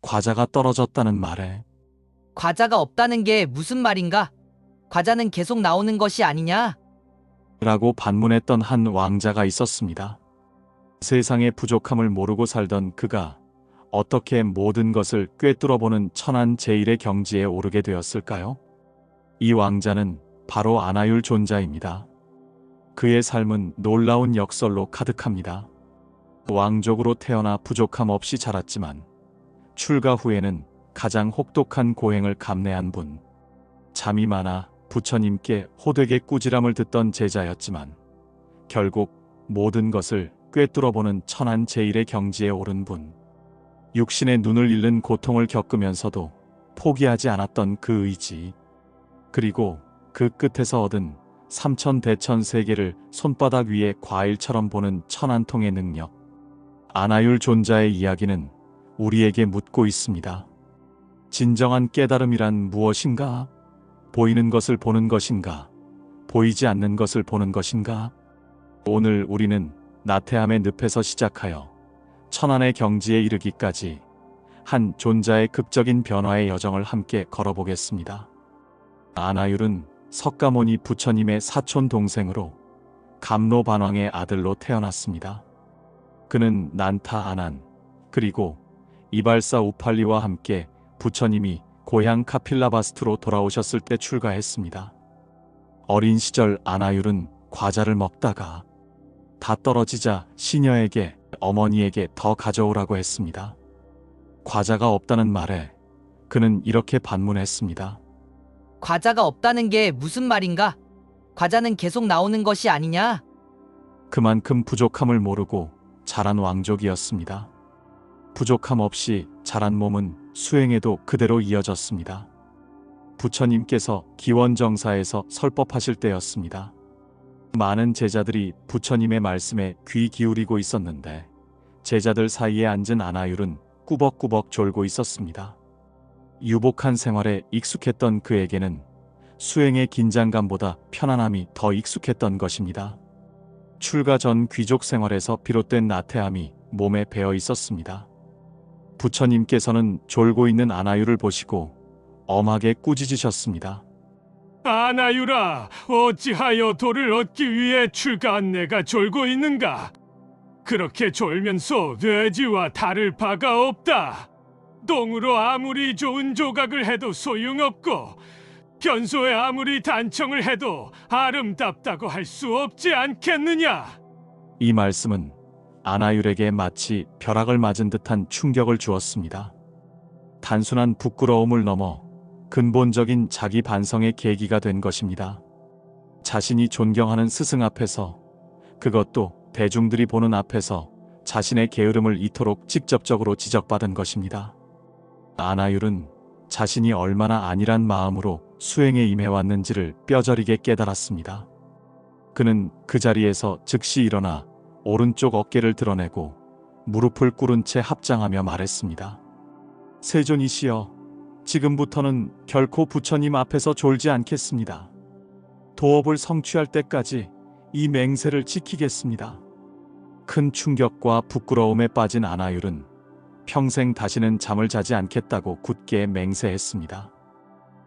과자가 떨어졌다는 말에 과자가 없다는 게 무슨 말인가? 과자는 계속 나오는 것이 아니냐? 라고 반문했던 한 왕자가 있었습니다. 세상의 부족함을 모르고 살던 그가 어떻게 모든 것을 꿰뚫어보는 천한 제일의 경지에 오르게 되었을까요? 이 왕자는 바로 아나율 존자입니다. 그의 삶은 놀라운 역설로 가득합니다. 왕족으로 태어나 부족함 없이 자랐지만 출가 후에는 가장 혹독한 고행을 감내한 분, 잠이 많아 부처님께 호되게 꾸지람을 듣던 제자였지만 결국 모든 것을 꿰뚫어보는 천한 제일의 경지에 오른 분, 육신의 눈을 잃는 고통을 겪으면서도 포기하지 않았던 그 의지, 그리고 그 끝에서 얻은 삼천대천 세계를 손바닥 위에 과일처럼 보는 천한통의 능력. 아나율 존자의 이야기는 우리에게 묻고 있습니다. 진정한 깨달음이란 무엇인가? 보이는 것을 보는 것인가? 보이지 않는 것을 보는 것인가? 오늘 우리는 나태함의 늪에서 시작하여 천안의 경지에 이르기까지 한 존자의 극적인 변화의 여정을 함께 걸어보겠습니다. 아나율은 석가모니 부처님의 사촌 동생으로 감로반왕의 아들로 태어났습니다. 그는 난타 아난, 그리고 이발사 우팔리와 함께 부처님이 고향 카필라바스트로 돌아오셨을 때 출가했습니다. 어린 시절 아나율은 과자를 먹다가 다 떨어지자 시녀에게 어머니에게 더 가져오라고 했습니다. 과자가 없다는 말에 그는 이렇게 반문했습니다. 과자가 없다는 게 무슨 말인가? 과자는 계속 나오는 것이 아니냐? 그만큼 부족함을 모르고 자란 왕족이었습니다. 부족함 없이 자란 몸은 수행에도 그대로 이어졌습니다. 부처님께서 기원정사에서 설법하실 때였습니다. 많은 제자들이 부처님의 말씀에 귀 기울이고 있었는데 제자들 사이에 앉은 아나율은 꾸벅꾸벅 졸고 있었습니다. 유복한 생활에 익숙했던 그에게는 수행의 긴장감보다 편안함이 더 익숙했던 것입니다. 출가 전 귀족 생활에서 비롯된 나태함이 몸에 배어 있었습니다. 부처님께서는 졸고 있는 아나율을 보시고 엄하게 꾸짖으셨습니다. 아나율아, 어찌하여 도를 얻기 위해 출가한 내가 졸고 있는가? 그렇게 졸면서 돼지와 다를 바가 없다. 똥으로 아무리 좋은 조각을 해도 소용없고 변소에 아무리 단청을 해도 아름답다고 할 수 없지 않겠느냐? 이 말씀은 아나율에게 마치 벼락을 맞은 듯한 충격을 주었습니다. 단순한 부끄러움을 넘어 근본적인 자기 반성의 계기가 된 것입니다. 자신이 존경하는 스승 앞에서, 그것도 대중들이 보는 앞에서 자신의 게으름을 이토록 직접적으로 지적받은 것입니다. 아나율은 자신이 얼마나 안일한 마음으로 수행에 임해왔는지를 뼈저리게 깨달았습니다. 그는 그 자리에서 즉시 일어나 오른쪽 어깨를 드러내고 무릎을 꿇은 채 합장하며 말했습니다. 세존이시여, 지금부터는 결코 부처님 앞에서 졸지 않겠습니다. 도업을 성취할 때까지 이 맹세를 지키겠습니다. 큰 충격과 부끄러움에 빠진 아나율은 평생 다시는 잠을 자지 않겠다고 굳게 맹세했습니다.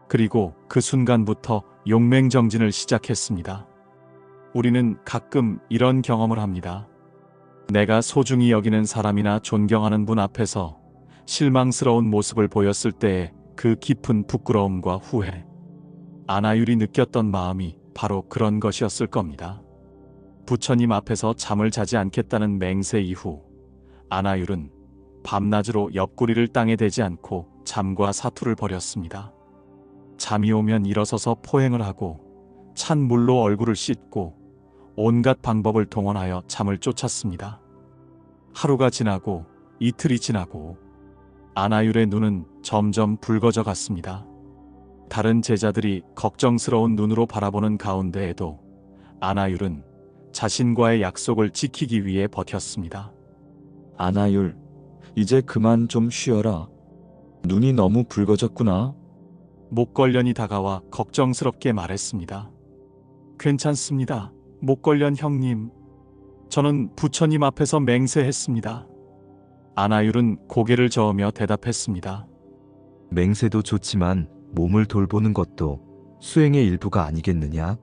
그리고 그 순간부터 용맹정진을 시작했습니다. 우리는 가끔 이런 경험을 합니다. 내가 소중히 여기는 사람이나 존경하는 분 앞에서 실망스러운 모습을 보였을 때의 그 깊은 부끄러움과 후회. 아나율이 느꼈던 마음이 바로 그런 것이었을 겁니다. 부처님 앞에서 잠을 자지 않겠다는 맹세 이후 아나율은 밤낮으로 옆구리를 땅에 대지 않고 잠과 사투를 벌였습니다. 잠이 오면 일어서서 포행을 하고 찬 물로 얼굴을 씻고 온갖 방법을 동원하여 잠을 쫓았습니다. 하루가 지나고 이틀이 지나고 아나율의 눈은 점점 붉어져 갔습니다. 다른 제자들이 걱정스러운 눈으로 바라보는 가운데에도 아나율은 자신과의 약속을 지키기 위해 버텼습니다. 아나율, 이제 그만 좀 쉬어라. 눈이 너무 붉어졌구나. 목걸련이 다가와 걱정스럽게 말했습니다. 괜찮습니다. 목걸련 형님. 저는 부처님 앞에서 맹세했습니다. 아나율은 고개를 저으며 대답했습니다. 맹세도 좋지만 몸을 돌보는 것도 수행의 일부가 아니겠느냐?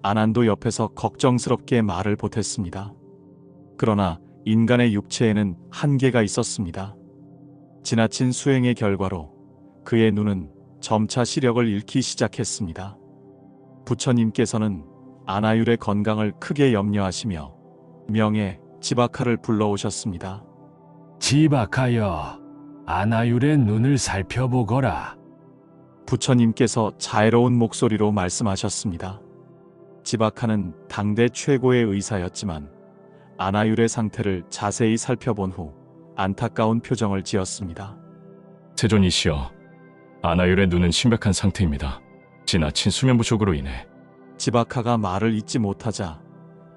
아난도 옆에서 걱정스럽게 말을 보탰습니다. 그러나 인간의 육체에는 한계가 있었습니다. 지나친 수행의 결과로 그의 눈은 점차 시력을 잃기 시작했습니다. 부처님께서는 아나율의 건강을 크게 염려하시며 명예 지바카를 불러오셨습니다. 지박하여 아나율의 눈을 살펴보거라. 부처님께서 자애로운 목소리로 말씀하셨습니다. 지바카는 당대 최고의 의사였지만 아나율의 상태를 자세히 살펴본 후 안타까운 표정을 지었습니다. 세존이시여, 아나율의 눈은 심각한 상태입니다. 지나친 수면 부족으로 인해. 지바카가 말을 잇지 못하자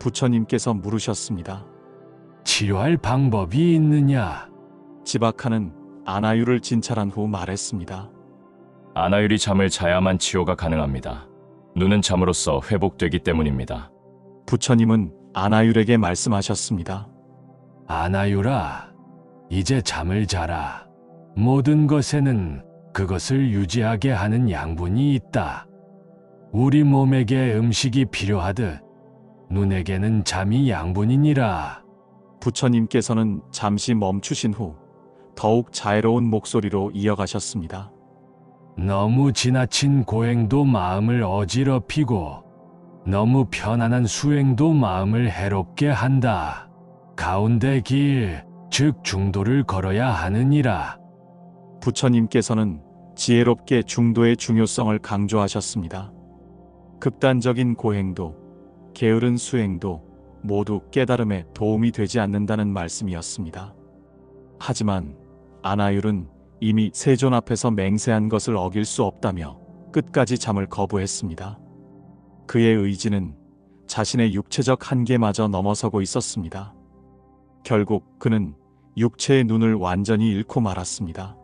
부처님께서 물으셨습니다. 치료할 방법이 있느냐? 지바카는 아나율을 진찰한 후 말했습니다. 아나율이 잠을 자야만 치료가 가능합니다. 눈은 잠으로써 회복되기 때문입니다. 부처님은 아나율에게 말씀하셨습니다. 아나율아, 이제 잠을 자라. 모든 것에는 그것을 유지하게 하는 양분이 있다. 우리 몸에게 음식이 필요하듯 눈에게는 잠이 양분이니라. 부처님께서는 잠시 멈추신 후 더욱 자애로운 목소리로 이어가셨습니다. 너무 지나친 고행도 마음을 어지럽히고 너무 편안한 수행도 마음을 해롭게 한다. 가운데 길, 즉 중도를 걸어야 하느니라. 부처님께서는 지혜롭게 중도의 중요성을 강조하셨습니다. 극단적인 고행도 게으른 수행도 모두 깨달음에 도움이 되지 않는다는 말씀이었습니다. 하지만 아나율은 이미 세존 앞에서 맹세한 것을 어길 수 없다며 끝까지 잠을 거부했습니다. 그의 의지는 자신의 육체적 한계마저 넘어서고 있었습니다. 결국 그는 육체의 눈을 완전히 잃고 말았습니다.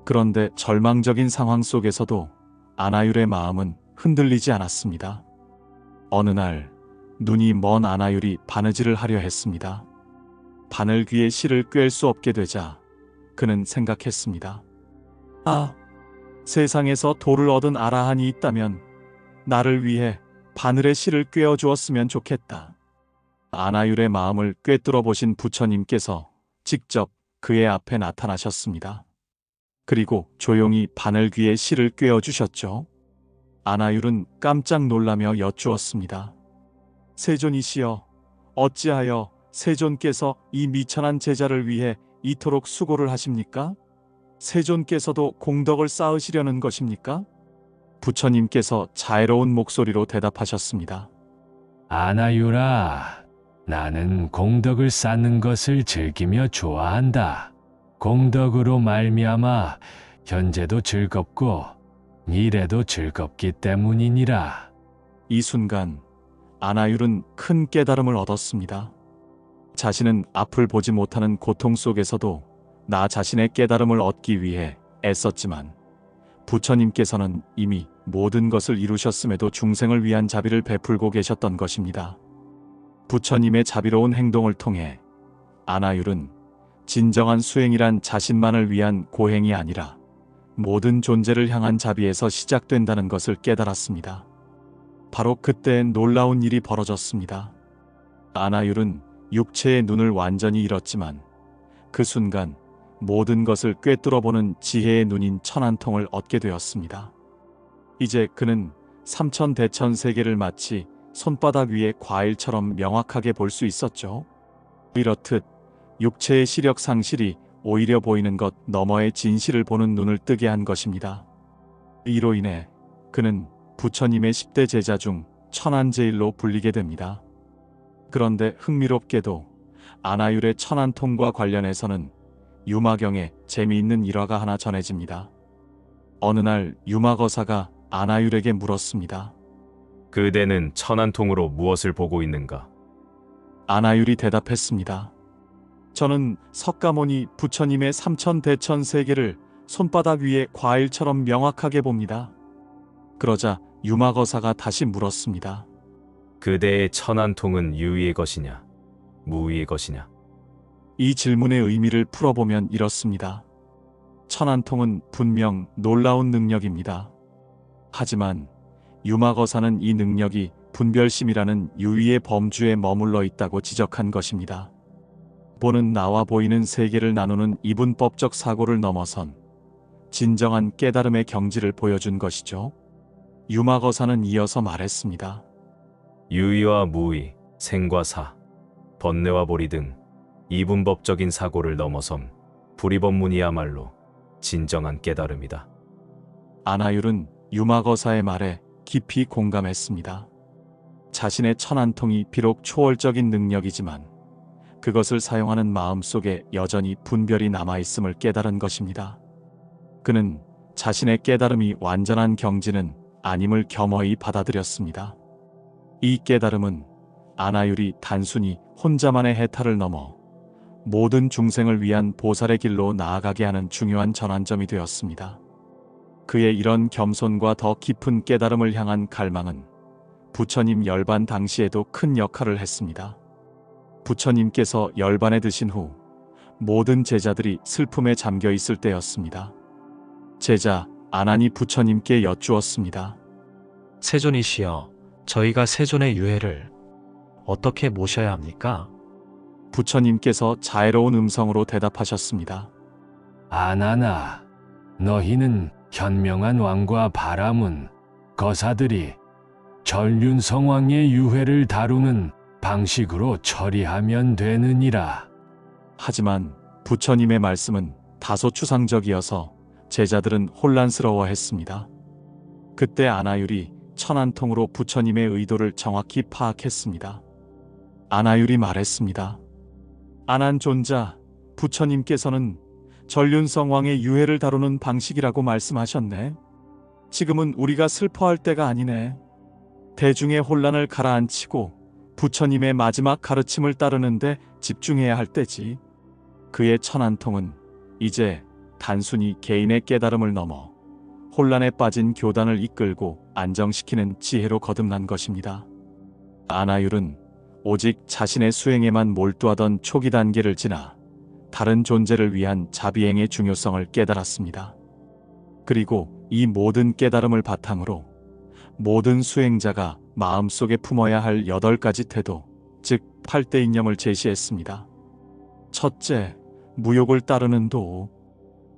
그런데 절망적인 상황 속에서도 아나율의 마음은 흔들리지 않았습니다. 어느 날 눈이 먼 아나율이 바느질을 하려 했습니다. 바늘귀에 실을 꿰을 수 없게 되자 그는 생각했습니다. 아, 세상에서 도를 얻은 아라한이 있다면 나를 위해 바늘에 실을 꿰어 주었으면 좋겠다. 아나율의 마음을 꿰뚫어 보신 부처님께서 직접 그의 앞에 나타나셨습니다. 그리고 조용히 바늘귀에 실을 꿰어 주셨죠. 아나율은 깜짝 놀라며 여쭈었습니다. 세존이시여, 어찌하여 세존께서 이 미천한 제자를 위해 이토록 수고를 하십니까? 세존께서도 공덕을 쌓으시려는 것입니까? 부처님께서 자애로운 목소리로 대답하셨습니다. 아나율아, 나는 공덕을 쌓는 것을 즐기며 좋아한다. 공덕으로 말미암아 현재도 즐겁고 미래도 즐겁기 때문이니라. 이 순간 아나율은 큰 깨달음을 얻었습니다. 자신은 앞을 보지 못하는 고통 속에서도 나 자신의 깨달음을 얻기 위해 애썼지만 부처님께서는 이미 모든 것을 이루셨음에도 중생을 위한 자비를 베풀고 계셨던 것입니다. 부처님의 자비로운 행동을 통해 아나율은 진정한 수행이란 자신만을 위한 고행이 아니라 모든 존재를 향한 자비에서 시작된다는 것을 깨달았습니다. 바로 그때 놀라운 일이 벌어졌습니다. 아나율은 육체의 눈을 완전히 잃었지만 그 순간 모든 것을 꿰뚫어보는 지혜의 눈인 천안통을 얻게 되었습니다. 이제 그는 삼천대천 세계를 마치 손바닥 위의 과일처럼 명확하게 볼 수 있었죠. 이렇듯 육체의 시력 상실이 오히려 보이는 것 너머의 진실을 보는 눈을 뜨게 한 것입니다. 이로 인해 그는 부처님의 10대 제자 중 천안제일로 불리게 됩니다. 그런데 흥미롭게도 아나율의 천안통과 관련해서는 유마경에 재미있는 일화가 하나 전해집니다. 어느 날 유마거사가 아나율에게 물었습니다. 그대는 천안통으로 무엇을 보고 있는가? 아나율이 대답했습니다. 저는 석가모니 부처님의 삼천대천 세계를 손바닥 위에 과일처럼 명확하게 봅니다. 그러자 유마거사가 다시 물었습니다. 그대의 천안통은 유의의 것이냐, 무의의 것이냐? 이 질문의 의미를 풀어보면 이렇습니다. 천안통은 분명 놀라운 능력입니다. 하지만 유마거사는 이 능력이 분별심이라는 유의의 범주에 머물러 있다고 지적한 것입니다. 보는 나와 보이는 세계를 나누는 이분법적 사고를 넘어선 진정한 깨달음의 경지를 보여준 것이죠. 유마거사는 이어서 말했습니다. 유의와 무의, 생과 사, 번뇌와 보리 등 이분법적인 사고를 넘어섬 불이법문이야말로 진정한 깨달음이다. 아나율은 유마거사의 말에 깊이 공감했습니다. 자신의 천안통이 비록 초월적인 능력이지만 그것을 사용하는 마음 속에 여전히 분별이 남아있음을 깨달은 것입니다. 그는 자신의 깨달음이 완전한 경지는 아님을 겸허히 받아들였습니다. 이 깨달음은 아나율이 단순히 혼자만의 해탈을 넘어 모든 중생을 위한 보살의 길로 나아가게 하는 중요한 전환점이 되었습니다. 그의 이런 겸손과 더 깊은 깨달음을 향한 갈망은 부처님 열반 당시에도 큰 역할을 했습니다. 부처님께서 열반에 드신 후 모든 제자들이 슬픔에 잠겨 있을 때였습니다. 제자 아난이 부처님께 여쭈었습니다. 세존이시여, 저희가 세존의 유해를 어떻게 모셔야 합니까? 부처님께서 자애로운 음성으로 대답하셨습니다. 아나나, 너희는 현명한 왕과 바라문, 거사들이 전륜성왕의 유해를 다루는 방식으로 처리하면 되느니라. 하지만 부처님의 말씀은 다소 추상적이어서 제자들은 혼란스러워했습니다. 그때 아나율이 천안통으로 부처님의 의도를 정확히 파악했습니다. 아나율이 말했습니다. 아난존자, 부처님께서는 전륜성왕의 유해를 다루는 방식이라고 말씀하셨네. 지금은 우리가 슬퍼할 때가 아니네. 대중의 혼란을 가라앉히고 부처님의 마지막 가르침을 따르는데 집중해야 할 때지. 그의 천안통은 이제 단순히 개인의 깨달음을 넘어 혼란에 빠진 교단을 이끌고 안정시키는 지혜로 거듭난 것입니다. 아나율은 오직 자신의 수행에만 몰두하던 초기 단계를 지나 다른 존재를 위한 자비행의 중요성을 깨달았습니다. 그리고 이 모든 깨달음을 바탕으로 모든 수행자가 마음속에 품어야 할 8가지 태도, 즉 8대 이념을 제시했습니다. 첫째, 무욕을 따르는 도.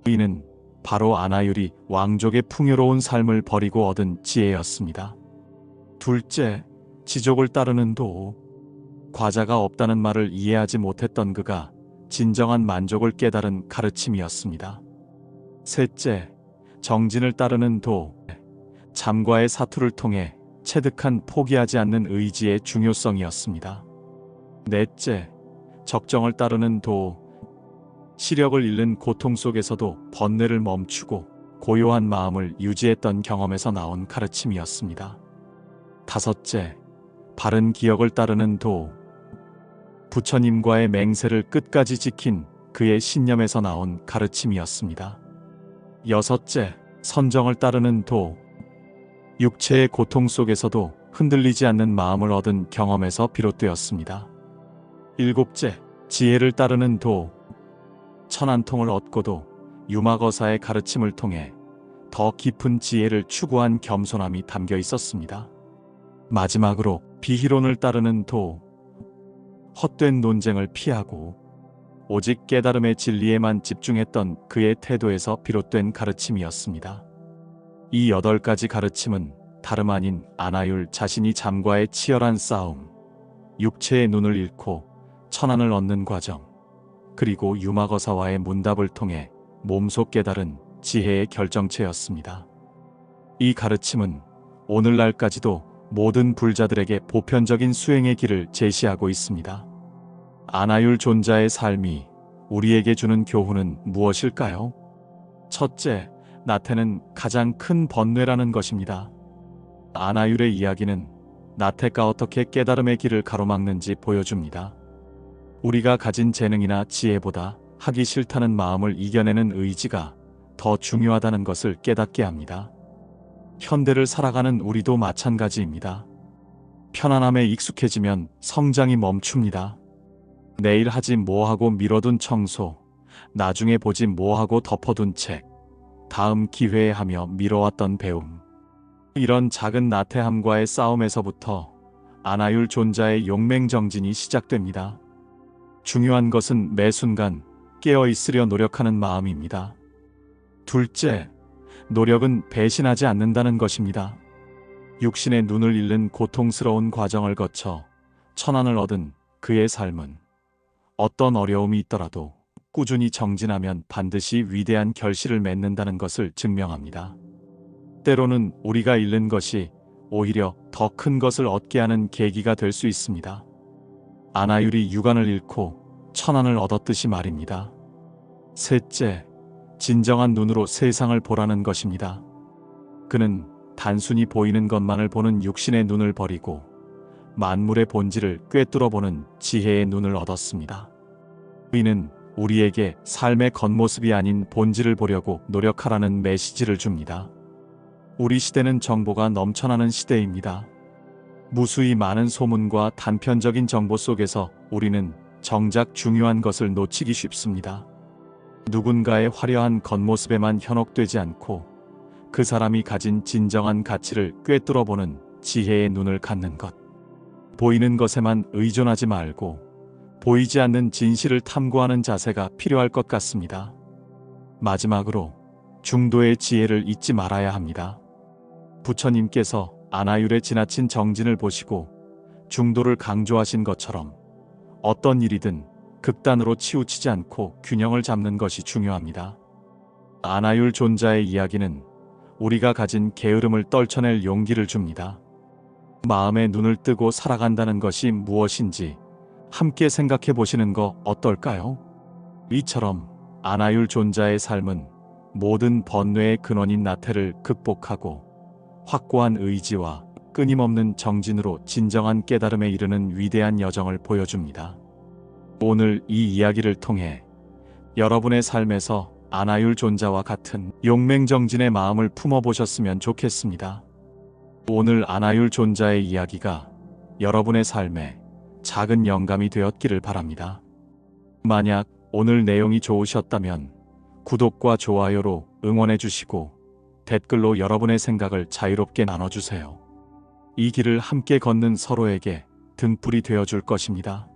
이는 바로 아나율이 왕족의 풍요로운 삶을 버리고 얻은 지혜였습니다. 둘째, 지족을 따르는 도. 과자가 없다는 말을 이해하지 못했던 그가 진정한 만족을 깨달은 가르침이었습니다. 셋째, 정진을 따르는 도. 잠과의 사투를 통해 체득한 포기하지 않는 의지의 중요성이었습니다. 넷째, 적정을 따르는 도. 시력을 잃는 고통 속에서도 번뇌를 멈추고 고요한 마음을 유지했던 경험에서 나온 가르침이었습니다. 다섯째, 바른 기억을 따르는 도. 부처님과의 맹세를 끝까지 지킨 그의 신념에서 나온 가르침이었습니다. 여섯째, 선정을 따르는 도. 육체의 고통 속에서도 흔들리지 않는 마음을 얻은 경험에서 비롯되었습니다. 일곱째, 지혜를 따르는 도. 천안통을 얻고도 유마거사의 가르침을 통해 더 깊은 지혜를 추구한 겸손함이 담겨 있었습니다. 마지막으로 비희론을 따르는 도. 헛된 논쟁을 피하고 오직 깨달음의 진리에만 집중했던 그의 태도에서 비롯된 가르침이었습니다. 이 8가지 가르침은 다름 아닌 아나율 자신이 잠과의 치열한 싸움, 육체의 눈을 잃고 천안을 얻는 과정, 그리고 유마거사와의 문답을 통해 몸소 깨달은 지혜의 결정체였습니다. 이 가르침은 오늘날까지도 모든 불자들에게 보편적인 수행의 길을 제시하고 있습니다. 아나율 존자의 삶이 우리에게 주는 교훈은 무엇일까요? 첫째, 나태는 가장 큰 번뇌라는 것입니다. 아나율의 이야기는 나태가 어떻게 깨달음의 길을 가로막는지 보여줍니다. 우리가 가진 재능이나 지혜보다 하기 싫다는 마음을 이겨내는 의지가 더 중요하다는 것을 깨닫게 합니다. 현대를 살아가는 우리도 마찬가지입니다. 편안함에 익숙해지면 성장이 멈춥니다. 내일 하지 뭐하고 미뤄둔 청소, 나중에 보지 뭐하고 덮어둔 책, 다음 기회에 하며 미뤄왔던 배움. 이런 작은 나태함과의 싸움에서부터 아나율 존자의 용맹정진이 시작됩니다. 중요한 것은 매 순간 깨어 있으려 노력하는 마음입니다. 둘째, 노력은 배신하지 않는다는 것입니다. 육신의 눈을 잃는 고통스러운 과정을 거쳐 천안을 얻은 그의 삶은 어떤 어려움이 있더라도 꾸준히 정진하면 반드시 위대한 결실을 맺는다는 것을 증명합니다. 때로는 우리가 잃는 것이 오히려 더 큰 것을 얻게 하는 계기가 될 수 있습니다. 아나율이 육안을 잃고 천안을 얻었듯이 말입니다. 셋째, 진정한 눈으로 세상을 보라는 것입니다. 그는 단순히 보이는 것만을 보는 육신의 눈을 버리고 만물의 본질을 꿰뚫어 보는 지혜의 눈을 얻었습니다. 이는 우리에게 삶의 겉모습이 아닌 본질을 보려고 노력하라는 메시지를 줍니다. 우리 시대는 정보가 넘쳐나는 시대입니다. 무수히 많은 소문과 단편적인 정보 속에서 우리는 정작 중요한 것을 놓치기 쉽습니다. 누군가의 화려한 겉모습에만 현혹되지 않고 그 사람이 가진 진정한 가치를 꿰뚫어 보는 지혜의 눈을 갖는 것. 보이는 것에만 의존하지 말고 보이지 않는 진실을 탐구하는 자세가 필요할 것 같습니다. 마지막으로 중도의 지혜를 잊지 말아야 합니다. 부처님께서 아나율의 지나친 정진을 보시고 중도를 강조하신 것처럼 어떤 일이든 극단으로 치우치지 않고 균형을 잡는 것이 중요합니다. 아나율 존자의 이야기는 우리가 가진 게으름을 떨쳐낼 용기를 줍니다. 마음의 눈을 뜨고 살아간다는 것이 무엇인지 함께 생각해 보시는 거 어떨까요? 이처럼 아나율 존자의 삶은 모든 번뇌의 근원인 나태를 극복하고 확고한 의지와 끊임없는 정진으로 진정한 깨달음에 이르는 위대한 여정을 보여줍니다. 오늘 이 이야기를 통해 여러분의 삶에서 아나율 존자와 같은 용맹정진의 마음을 품어보셨으면 좋겠습니다. 오늘 아나율 존자의 이야기가 여러분의 삶에 작은 영감이 되었기를 바랍니다. 만약 오늘 내용이 좋으셨다면 구독과 좋아요로 응원해 주시고 댓글로 여러분의 생각을 자유롭게 나눠주세요. 이 길을 함께 걷는 서로에게 등불이 되어줄 것입니다.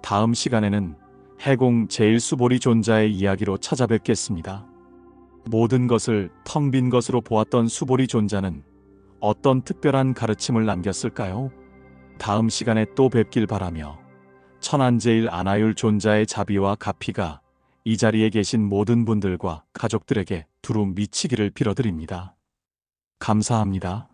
다음 시간에는 해공 제1수보리 존자의 이야기로 찾아뵙겠습니다. 모든 것을 텅 빈 것으로 보았던 수보리 존자는 어떤 특별한 가르침을 남겼을까요? 다음 시간에 또 뵙길 바라며 천안제일 아나율 존자의 자비와 가피가 이 자리에 계신 모든 분들과 가족들에게 두루 미치기를 빌어드립니다. 감사합니다.